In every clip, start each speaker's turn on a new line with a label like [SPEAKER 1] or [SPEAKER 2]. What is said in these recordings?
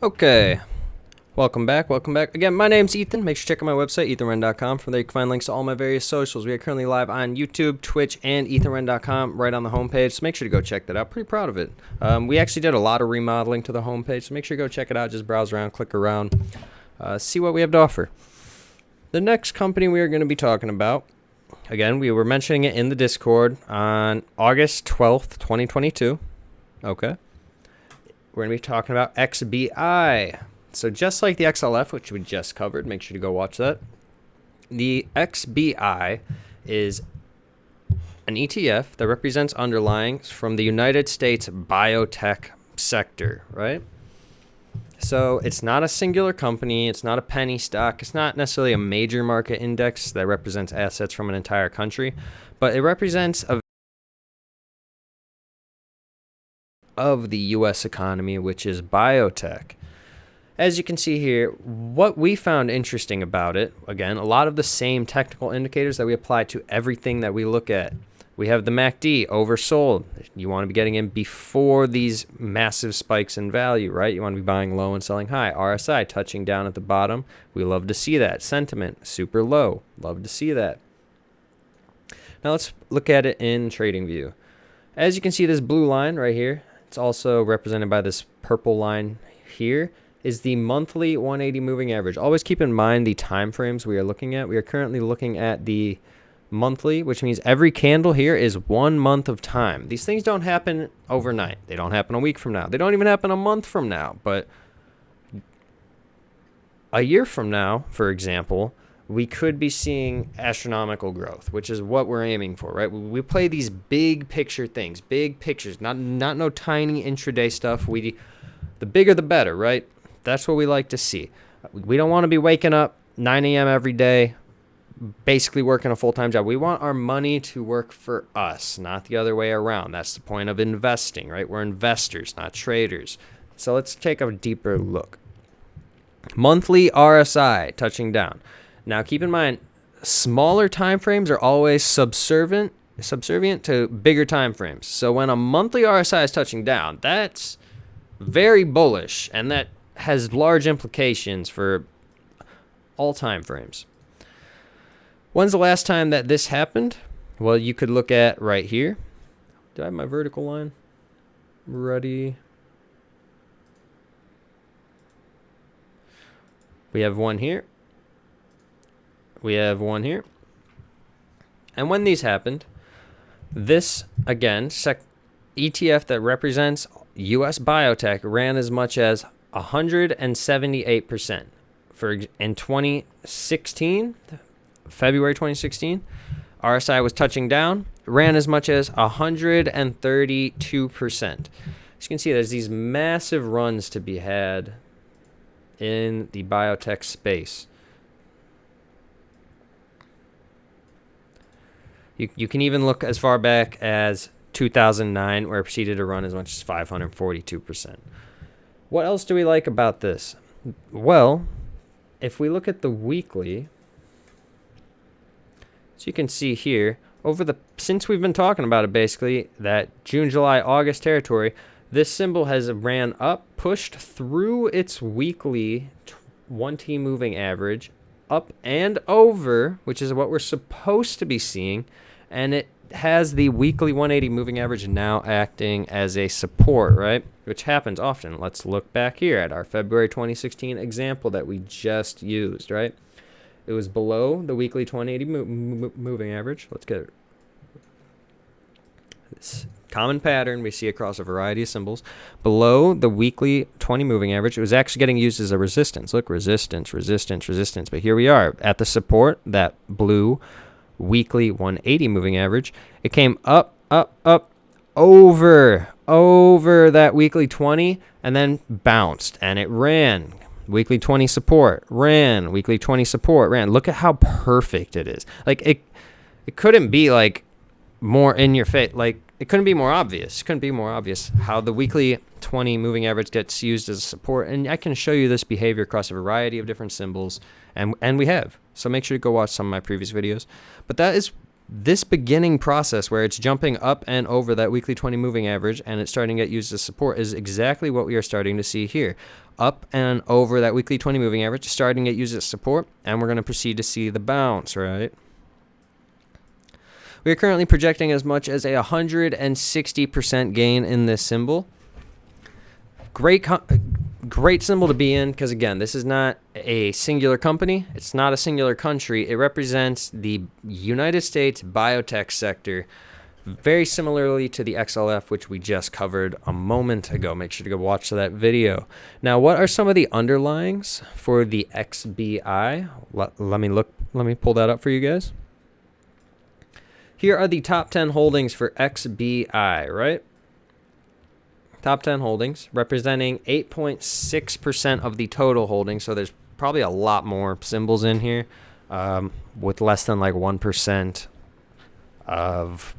[SPEAKER 1] Okay, welcome back. Again, my name's Ethan. Make sure to check out my website, ethanwrenn.com. From there, you can find links to all my various socials. We are currently live on YouTube, Twitch, and ethanwrenn.com right on the homepage, so make sure to go check that out. Pretty proud of it. We actually did a lot of remodeling to the homepage, so make sure to go check it out. Just browse around, click around, see what we have to offer. The next company we are going to be talking about, again, we were mentioning it in the Discord on August 12th, 2022. Okay. We're going to be talking about XBI. So just like the XLF, which we just covered, make sure to go watch that. The XBI is an ETF that represents underlyings from the United States biotech sector, right? So it's not a singular company. It's not a penny stock. It's not necessarily a major market index that represents assets from an entire country, but it represents of the U.S. economy, which is biotech. As you can see here, what we found interesting about it, again, a lot of the same technical indicators that we apply to everything that we look at. We have the MACD oversold. You want to be getting in before these massive spikes in value, right? You want to be buying low and selling high. RSI touching down at the bottom. We love to see that. Sentiment super low. Love to see that. Now let's look at it in TradingView. As you can see, this blue line right here, it's also represented by this purple line here, is the monthly 180 moving average. Always keep in mind the time frames we are looking at. We are currently looking at the monthly, which means every candle here is 1 month of time. These things don't happen overnight. They don't happen a week from now. They don't even happen a month from now. But a year from now, for example, we could be seeing astronomical growth, which is what we're aiming for, right? We play these big picture things, big pictures, not no tiny intraday stuff. The bigger the better, right? That's what we like to see. We don't want to be waking up 9 a.m. every day, basically working a full-time job. We want our money to work for us, not the other way around. That's the point of investing, right? We're investors, not traders. So let's take a deeper look. Monthly RSI touching down. Now keep in mind, smaller time frames are always subservient to bigger time frames. So when a monthly RSI is touching down, that's very bullish, and that has large implications for all time frames. When's the last time that this happened? Well, you could look at right here. Do I have my vertical line ready? We have one here. We have one here. And when these happened, this, again, ETF that represents U.S. biotech ran as much as 178%. In 2016, February 2016, RSI was touching down, ran as much as 132%. As you can see, there's these massive runs to be had in the biotech space. You can even look as far back as 2009, where it proceeded to run as much as 542%. What else do we like about this? Well, if we look at the weekly, so you can see here, since we've been talking about it, basically, that June, July, August territory, this symbol has ran up, pushed through its weekly 1T moving average, up and over, which is what we're supposed to be seeing, and it has the weekly 180 moving average now acting as a support, right? Which happens often. Let's look back here at our February 2016 example that we just used, right? It was below the weekly 280 moving average. Let's get it. This common pattern we see across a variety of symbols. Below the weekly 20 moving average, it was actually getting used as a resistance. Look, resistance. But here we are at the support, that blue weekly 180 moving average. It came up over that weekly 20 and then bounced, and it ran. Weekly 20 support, ran. Weekly 20 support, ran. Look at how perfect it is. Like, it couldn't be, like, more in your face. Like, it couldn't be more obvious. How the weekly 20 moving average gets used as a support. And I can show you this behavior across a variety of different symbols, and we have. So make sure to go watch some of my previous videos. But that is this beginning process where it's jumping up and over that weekly 20 moving average and it's starting to get used as support is exactly what we are starting to see here. Up and over that weekly 20 moving average, starting to get used as support, and we're going to proceed to see the bounce, right? We are currently projecting as much as a 160% gain in this symbol. Great symbol to be in because, again, this is not a singular company. It's not a singular country. It represents the United States biotech sector, very similarly to the XLF, which we just covered a moment ago. Make sure to go watch that video. Now, what are some of the underlyings for the XBI? Let me pull that up for you guys. Here are the top 10 holdings for XBI, right? Top 10 holdings, representing 8.6% of the total holdings. So there's probably a lot more symbols in here with less than like 1% of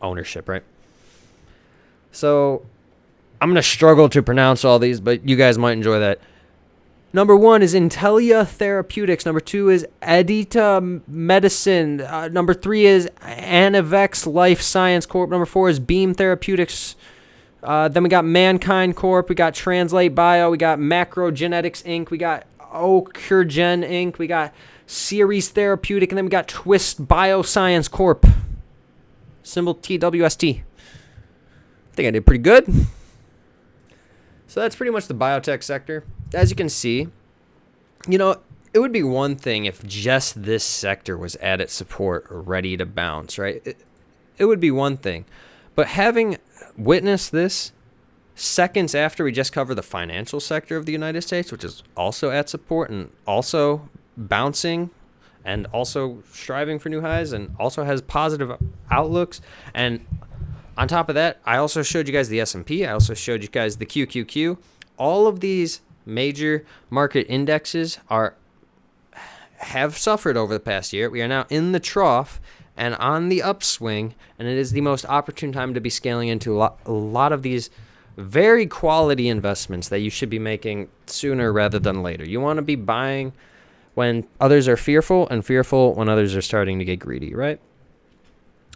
[SPEAKER 1] ownership, right? So I'm going to struggle to pronounce all these, but you guys might enjoy that. Number 1 is Intellia Therapeutics. Number 2 is Edita Medicine. Number 3 is Anavex Life Science Corp. Number 4 is Beam Therapeutics. Then we got Mankind Corp. We got Translate Bio. We got Macrogenetics Inc. We got Ocurgen Inc. We got Series Therapeutic. And then we got Twist Bioscience Corp. Symbol TWST. I think I did pretty good. So that's pretty much the biotech sector. As you can see, it would be one thing if just this sector was at its support or ready to bounce, right? It would be one thing. But having witnessed this seconds after we just covered the financial sector of the United States, which is also at support and also bouncing and also striving for new highs and also has positive outlooks. And on top of that, I also showed you guys the S&P. I also showed you guys the QQQ. All of these major market indexes have suffered over the past year. We are now in the trough and on the upswing, and it is the most opportune time to be scaling into a lot of these very quality investments that you should be making sooner rather than later. You want to be buying when others are fearful and fearful when others are starting to get greedy, right?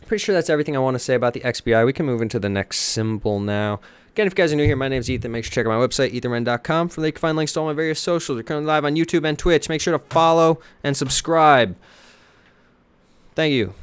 [SPEAKER 1] Pretty sure that's everything I want to say about the XBI. We can move into the next symbol now. Again, if you guys are new here, my name is Ethan. Make sure to check out my website, ethanwrenn.com, where you can find links to all my various socials. We're currently live on YouTube and Twitch. Make sure to follow and subscribe. Thank you.